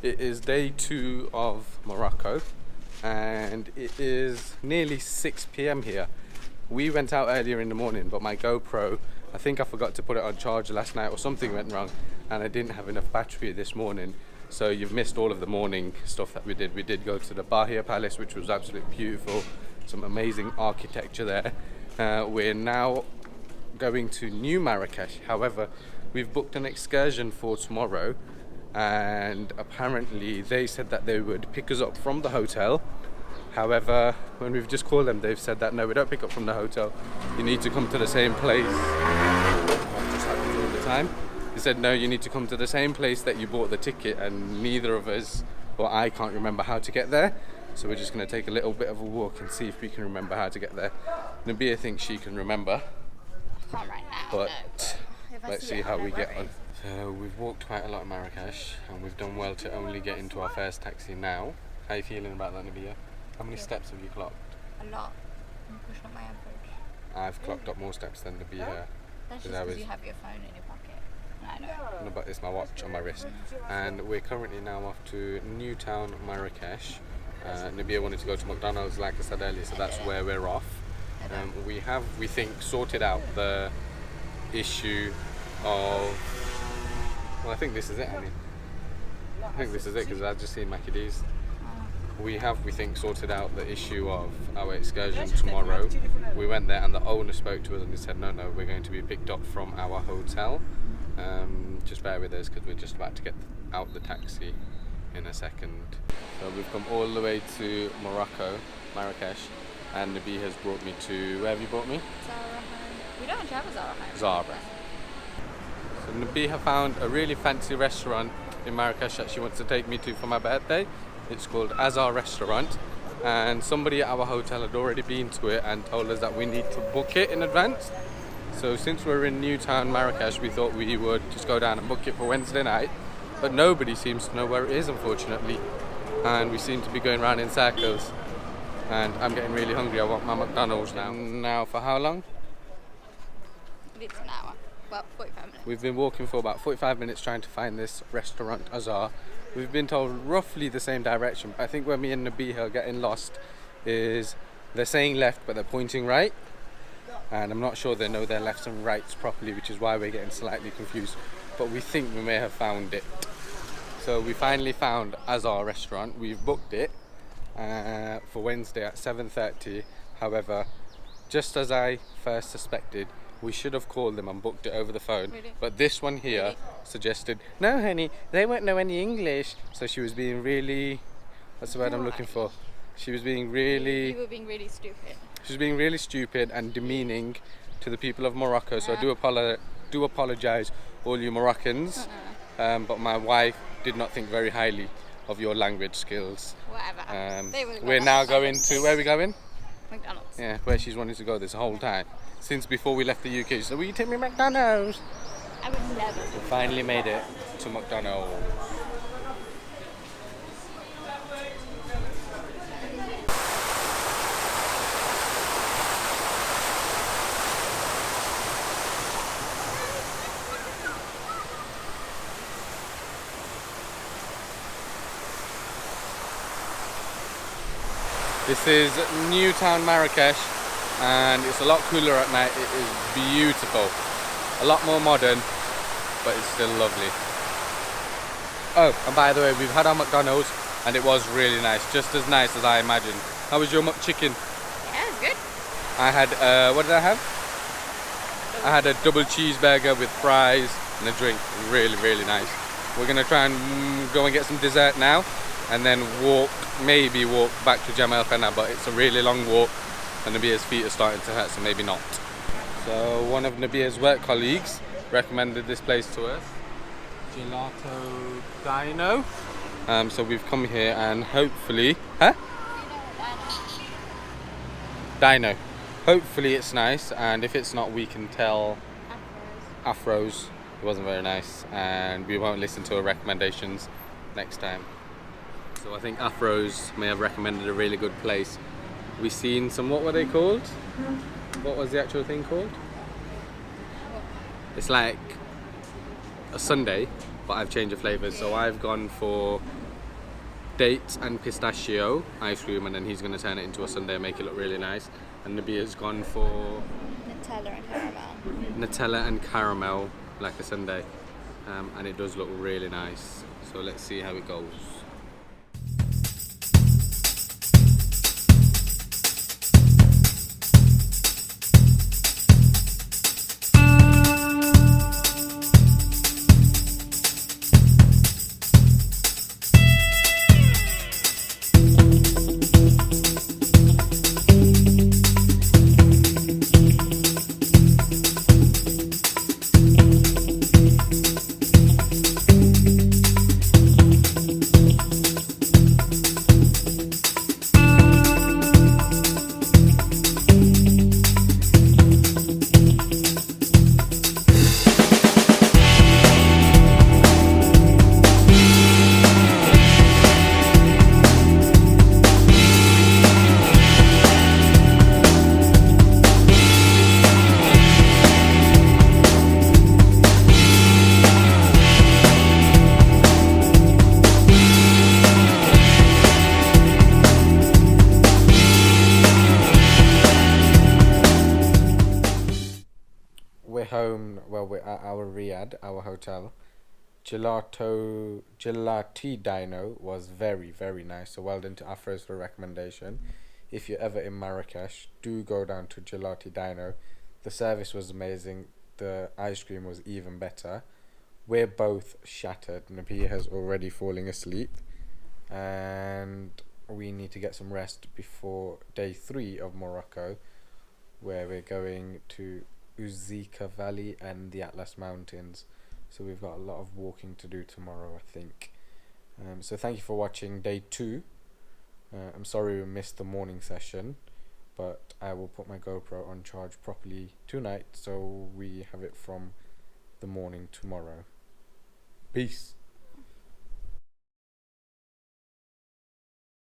It is day 2 of Morocco and it is nearly 6 p.m. here. We went out earlier in the morning, but my GoPro, I think I forgot to put it on charge last night or something went wrong and I didn't have enough battery this morning. So you've missed all of the morning stuff that we did. We did go to the Bahia Palace, which was absolutely beautiful. Some amazing architecture there. We're now going to New Marrakesh. However, we've booked an excursion for tomorrow and apparently they said that they would pick us up from the hotel. However, when we've just called them, they've said that no, we don't pick up from the hotel. You need to come to the same place. That just happens all the time. They said no, you need to come to the same place that you bought the ticket, and neither of us, or I can't remember how to get there. So we're just going to take a little bit of a walk and see if we can remember how to get there. Nabia thinks she can remember. Can't right now, but no. Let's see how we get on. So we've walked quite a lot in Marrakesh and we've done well to only get into our first taxi now. How are you feeling about that, Nabia? How many steps have you clocked? A lot. I'm pushing up my average. I've clocked up more steps than Nabia. That's just because you have your phone in your pocket. I know. No, but it's my watch on my wrist. And we're currently now off to Newtown, Marrakesh. Nabia wanted to go to McDonald's like I said earlier, so that's where we're off. We have, we think, sorted out the issue of... Well, I think this is it, Annie. I think this is it because I've just seen Mackie D's. We have, we think, sorted out the issue of our excursion tomorrow. We went there and the owner spoke to us and he said, no, we're going to be picked up from our hotel. Just bear with us because we're just about to get out the taxi in a second. So we've come all the way to Marrakesh, and Nabi has brought me to, where have you brought me? Zara home. We don't actually have a Zara home. Zara. So Nabiha found a really fancy restaurant in Marrakesh that she wants to take me to for my birthday. It's called Azhar Restaurant, and somebody at our hotel had already been to it and told us that we need to book it in advance. So since we're in Newtown, Marrakesh, we thought we would just go down and book it for Wednesday night, but nobody seems to know where it is, unfortunately, and we seem to be going around in circles. And I'm getting really hungry. I want my McDonald's now. Now for how long? It's an hour. Well, 45 minutes. We've been walking for about 45 minutes trying to find this restaurant, Azhar. We've been told roughly the same direction. I think where me and Nabiha are getting lost is they're saying left, but they're pointing right. And I'm not sure they know their lefts and rights properly, which is why we're getting slightly confused. But we think we may have found it. So we finally found Azhar Restaurant. We've booked it for Wednesday at 7:30. However, just as I first suspected, we should have called them and booked it over the phone. Really? But this one here suggested, no honey, they won't know any English. So she was being really, what's the word I'm looking for? She was being really... You were being really stupid. She was being really stupid and demeaning to the people of Morocco. So I do apologise, all you Moroccans. But my wife did not think very highly of your language skills. Whatever. We're now going to, where are we going? McDonald's. Yeah, where she's wanted to go this whole time. Since before we left the UK, so will you take me to McDonald's? I would never. We finally made it to McDonald's. This is Newtown, Marrakesh, and it's a lot cooler at night. It is beautiful. A lot more modern, but it's still lovely. Oh, and by the way, we've had our McDonald's and it was really nice, just as nice as I imagined. How was your McChicken? Yeah, it's good. I had, what did I have? I had a double cheeseburger with fries and a drink. Really, really nice. We're gonna try and go and get some dessert now, and then maybe walk back to Jamal Khana, but it's a really long walk and Nabia's feet are starting to hurt, so maybe not. So one of Nabia's work colleagues recommended this place to us, Gelato Dino. So we've come here and hopefully, Dino. Hopefully it's nice, and if it's not, we can tell Afro's it wasn't very nice, and we won't listen to her recommendations next time. So I think Afro's may have recommended a really good place. We've seen some, what were they called? What was the actual thing called? It's like a sundae, but I've changed the flavours. So I've gone for dates and pistachio ice cream, and then he's going to turn it into a sundae and make it look really nice. And Nabia's gone for Nutella and caramel. Nutella and caramel, like a sundae, and it does look really nice. So let's see how it goes. We're home. Well, we're at our Riyadh, our hotel. Gelati Dino was very, very nice. So well done to Afros for a recommendation. If you're ever in Marrakesh, do go down to Gelati Dino. The service was amazing. The ice cream was even better. We're both shattered. Nabia has already fallen asleep, and we need to get some rest before day 3 of Morocco, where we're going to Uzika Valley and the Atlas Mountains. So we've got a lot of walking to do tomorrow, I think. So thank you for watching day 2. I'm sorry we missed the morning session, but I will put my GoPro on charge properly tonight so we have it from the morning tomorrow. Peace.